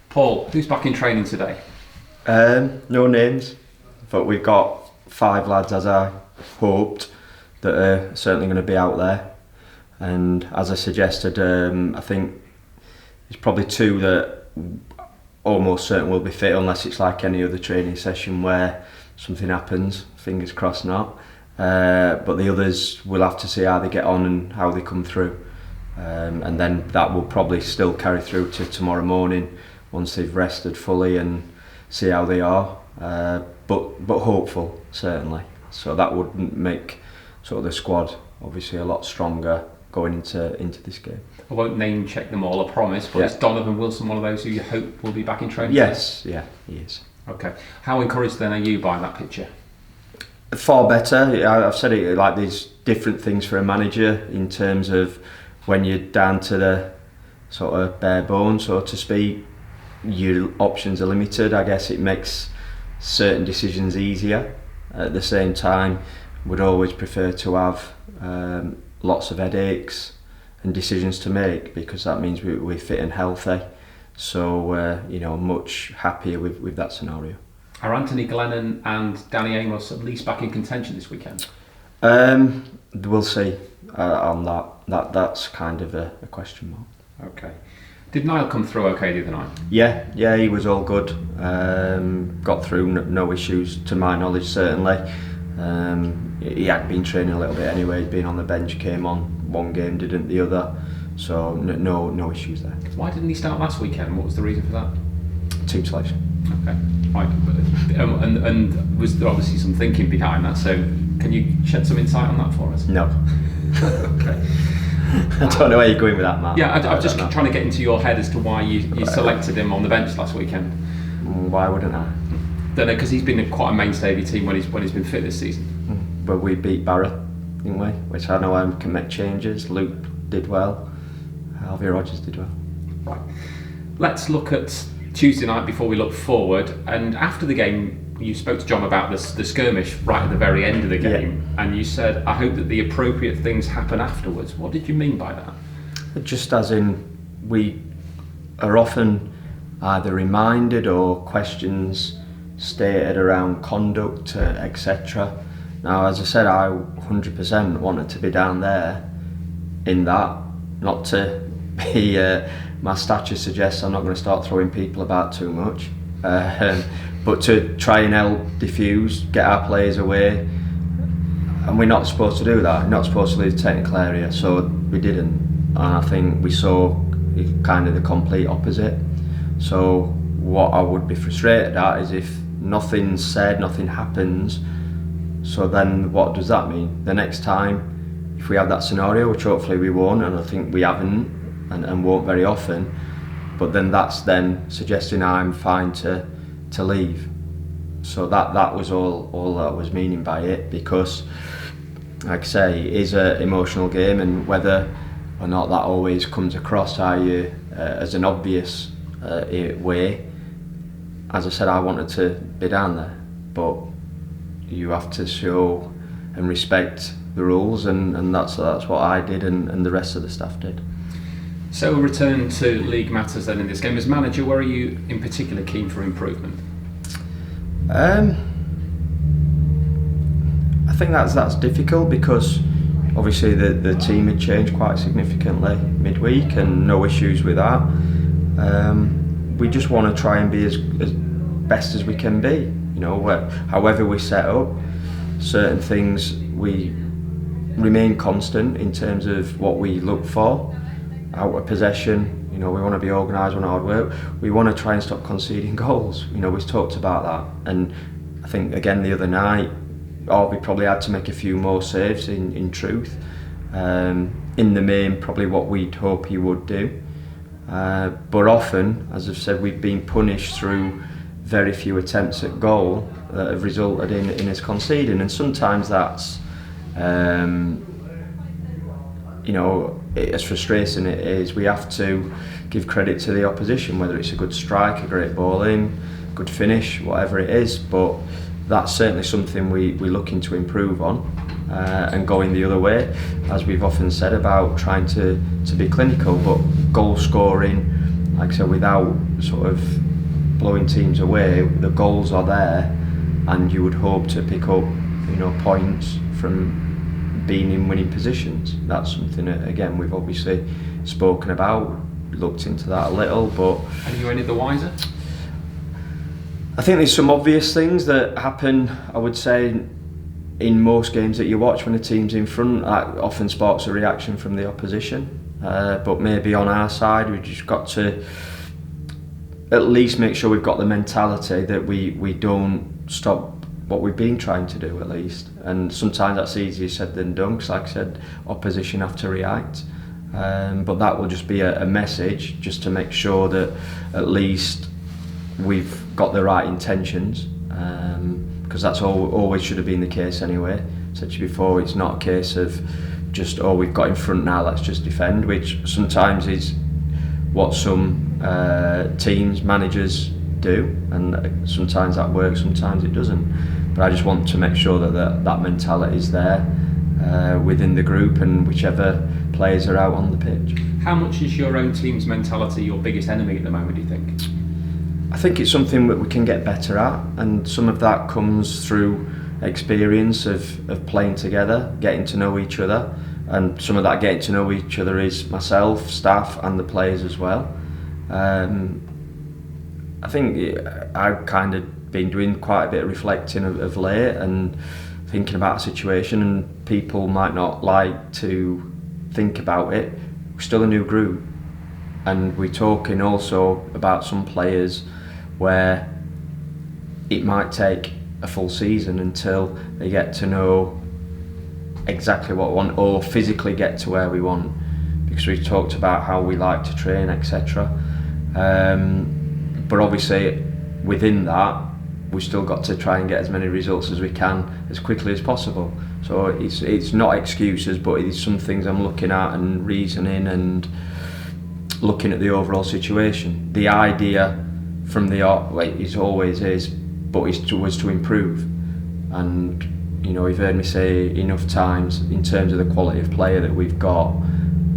Paul, who's back in training today? No names, but we've got 5 lads, as I hoped, that are certainly going to be out there. And as I suggested, I think there's probably 2 that almost certain will be fit, unless it's like any other training session where something happens, fingers crossed not. But the others, we'll have to see how they get on and how they come through. And then that will probably still carry through to tomorrow morning once they've rested fully and see how they are. But hopeful, certainly. So that would make sort of the squad obviously a lot stronger going into this game. I won't name check them all, I promise, but is Donovan Wilson one of those who you hope will be back in training? Yes, yeah, he is. Okay. How encouraged then are you by that picture? Far better. I've said it, like, there's different things for a manager in terms of when you're down to the sort of bare bones, so to speak, your options are limited. I guess it makes certain decisions easier. At the same time, would always prefer to have lots of headaches and decisions to make, because that means we're fit and healthy. So much happier with that scenario. Are Anthony Glennon and Danny Amos at least back in contention this weekend? We'll see on that. That's kind of a question mark. Okay. Did Niall come through okay the other night? Yeah, he was all good. Got through, no issues to my knowledge, certainly. He had been training a little bit anyway. He'd been on the bench, came on one game, didn't the other. So no issues there. Why didn't he start last weekend? What was the reason for that? Team selection. Okay. Right. And was there obviously some thinking behind that? So can you shed some insight on that for us? No. Okay. I don't know where you're going with that, Matt. Yeah, I'm just trying to get into your head as to why you selected him on the bench last weekend. Why wouldn't I? Don't know, because he's been quite a mainstay of your team when he's been fit this season. But we beat Barra, didn't we? Which I know can make changes. Luke did well. Alvia Rogers did well. Right. Let's look at Tuesday night before we look forward. And after the game, you spoke to John about the skirmish right at the very end of the game, and you said, I hope that the appropriate things happen afterwards. What did you mean by that? Just as in, we are often either reminded or questions stated around conduct, etc. Now, as I said, I 100% wanted to be down there in that, not to be, my stature suggests I'm not going to start throwing people about too much. But to try and help diffuse, get our players away, and we're not supposed to do that. We're not supposed to leave the technical area, so we didn't. And I think we saw kind of the complete opposite. So what I would be frustrated at is if nothing's said, nothing happens, so then what does that mean? The next time, if we have that scenario, which hopefully we won't, and I think we haven't, and won't very often, but then that's then suggesting I'm fine to leave. So that was all that was meaning by it, because like I say, it is an emotional game, and whether or not that always comes across as an obvious way. As I said, I wanted to be down there, but you have to show and respect the rules, and that's what I did, and the rest of the staff did. So we'll return to league matters then in this game. As manager, where are you in particular keen for improvement? I think that's difficult, because obviously the team had changed quite significantly midweek, and no issues with that. We just want to try and be as best as we can be. However we set up, certain things we remain constant in terms of what we look for. Out of possession, we want to be organised, on hard work. We want to try and stop conceding goals. We've talked about that, and I think again the other night, we probably had to make a few more saves. In truth, in the main, probably what we'd hope he would do. But often, as I've said, we've been punished through very few attempts at goal that have resulted in us conceding, and sometimes that's as frustrating it is, we have to give credit to the opposition, whether it's a good strike, a great ball in, good finish, whatever it is. But that's certainly something we're looking to improve on, and going the other way, as we've often said about trying to be clinical. But goal scoring like I said, without sort of blowing teams away, the goals are there, and you would hope to pick up, points from being in winning positions. That's something that, again, we've obviously spoken about, looked into that a little, but... Are you any the wiser? I think there's some obvious things that happen, I would say, in most games that you watch when a team's in front. That often sparks a reaction from the opposition, but maybe on our side we've just got to at least make sure we've got the mentality that we don't stop what we've been trying to do, at least. And sometimes that's easier said than done, because like I said, opposition have to react, but that will just be a message just to make sure that at least we've got the right intentions, because that's always should have been the case anyway. Said to you before, it's not a case of just, we've got in front now, let's just defend, which sometimes is what some teams, managers do, and sometimes that works, sometimes it doesn't. But I just want to make sure that mentality is there within the group and whichever players are out on the pitch. How much is your own team's mentality your biggest enemy at the moment, do you think? I think it's something that we can get better at, and some of that comes through experience of playing together, getting to know each other, and some of that getting to know each other is myself, staff and the players as well. I think I've kind of been doing quite a bit of reflecting of late and thinking about a situation, and people might not like to think about it. We're still a new group, and we're talking also about some players where it might take a full season until they get to know exactly what we want, or physically get to where we want, because we've talked about how we like to train, etc. But obviously within that we've still got to try and get as many results as we can as quickly as possible. So it's not excuses, but it's some things I'm looking at and reasoning and looking at the overall situation. The idea from the is always is, but was to improve. And you've heard me say enough times in terms of the quality of player that we've got,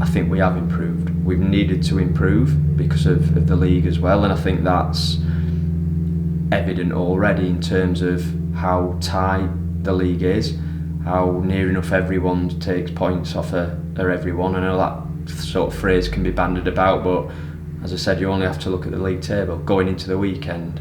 I think we have improved. We've needed to improve because of the league as well, and I think that's evident already in terms of how tight the league is, how near enough everyone takes points off everyone. I know that sort of phrase can be bandied about, but as I said, you only have to look at the league table. Going into the weekend,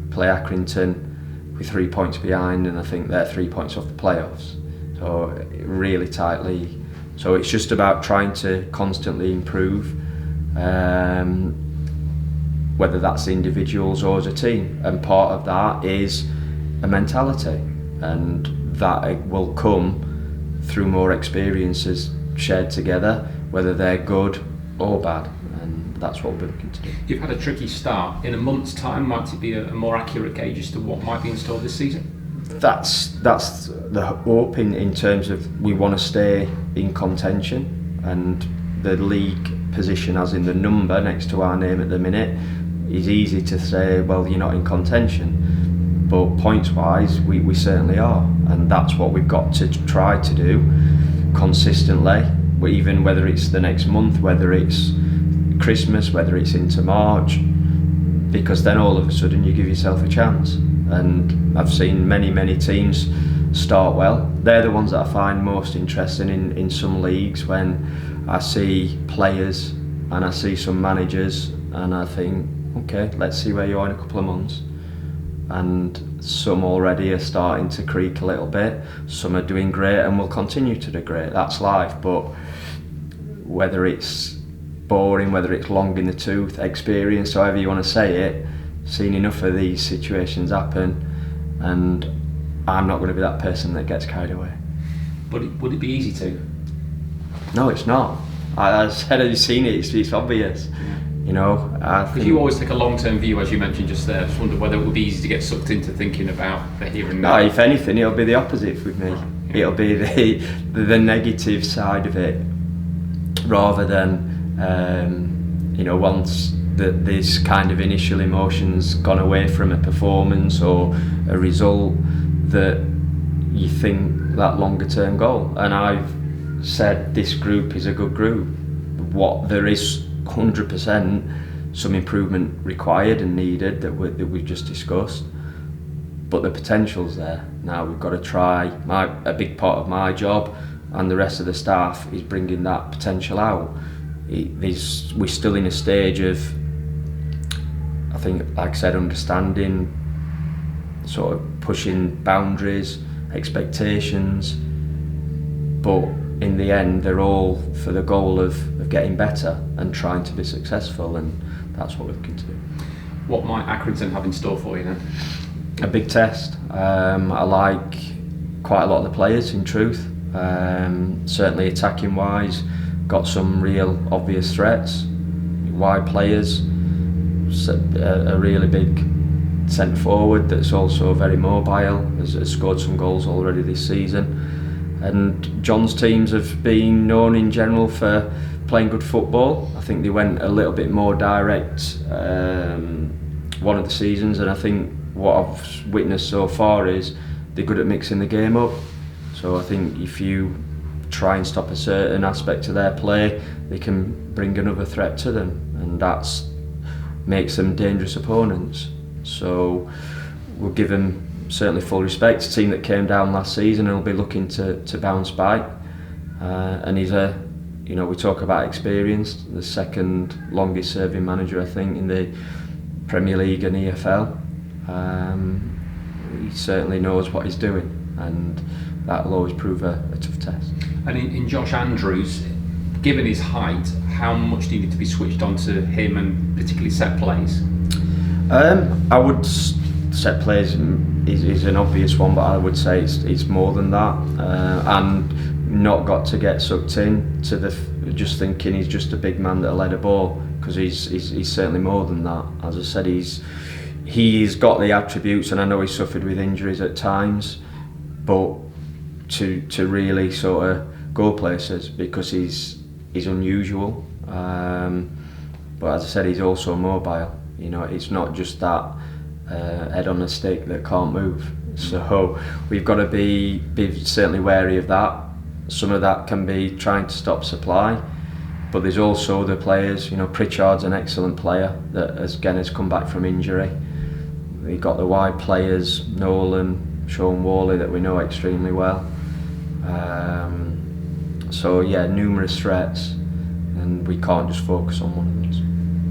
play Accrington with 3 points behind, and I think they're 3 points off the playoffs. So really tight league. So it's just about trying to constantly improve, whether that's individuals or as a team. And part of that is a mentality, and that will come through more experiences shared together, whether they're good or bad. And that's what we're looking to do. You've had a tricky start. In a month's time, might it be a more accurate gauge as to what might be in store this season? That's the hope in terms of we want to stay in contention, and the league position, as in the number next to our name at the minute, is easy to say, well, you're not in contention, but points wise we certainly are, and that's what we've got to try to do consistently, even whether it's the next month, whether it's Christmas, whether it's into March, because then all of a sudden you give yourself a chance. And I've seen many teams start well. They're the ones that I find most interesting in some leagues, when I see players and I see some managers and I think, okay, let's see where you are in a couple of months. And some already are starting to creak a little bit, some are doing great and will continue to do great. That's life. But whether it's boring, whether it's long in the tooth, experience, however you want to say it, seen enough of these situations happen, and I'm not going to be that person that gets carried away. Would it be easy to? No, it's not. I said, have you seen it? It's obvious. Because you always take a long-term view, as you mentioned just there. I just wondered whether it would be easy to get sucked into thinking about the here and now. No, if anything, it'll be the opposite with me. Right, yeah. It'll be the negative side of it, rather than once this kind of initial emotions gone away from a performance or a result, that you think that longer term goal. And I've said this group is a good group. What there is 100% some improvement required and needed that we've just discussed. But the potential's there. Now we've got to try. A big part of my job and the rest of the staff is bringing that potential out. We're still in a stage of, I think, like I said, understanding, sort of pushing boundaries, expectations, but in the end they're all for the goal of getting better and trying to be successful, and that's what we're looking to do. What might Accrington have in store for you then? A big test. I like quite a lot of the players, in truth. Certainly attacking wise, got some real obvious threats. Wide players, a really big centre forward that's also very mobile, has scored some goals already this season. And John's teams have been known in general for playing good football. I think they went a little bit more direct one of the seasons, and I think what I've witnessed so far is they're good at mixing the game up. So I think if you try and stop a certain aspect of their play, they can bring another threat to them, and that makes them dangerous opponents. So we'll give them certainly full respect. It's a team that came down last season and will be looking to bounce back. And he's we talk about experience, the second longest serving manager I think in the Premier League and EFL. He certainly knows what he's doing, and that'll always prove a tough test. And in Josh Andrews, given his height, how much do you need to be switched on to him, and particularly set plays? I would set plays is an obvious one, but I would say it's more than that, and not got to get sucked in to just thinking he's just a big man that'll head a ball, because he's certainly more than that. As I said, he's got the attributes, and I know he's suffered with injuries at times, but to really sort of go places, because he's unusual. But as I said, he's also mobile. It's not just that head on a stick that can't move. So we've got to be certainly wary of that. Some of that can be trying to stop supply, but there's also the players. Pritchard's an excellent player that has come back from injury. We've got the wide players, Nolan, Sean Worley, that we know extremely well. So yeah, numerous threats, and we can't just focus on one of those.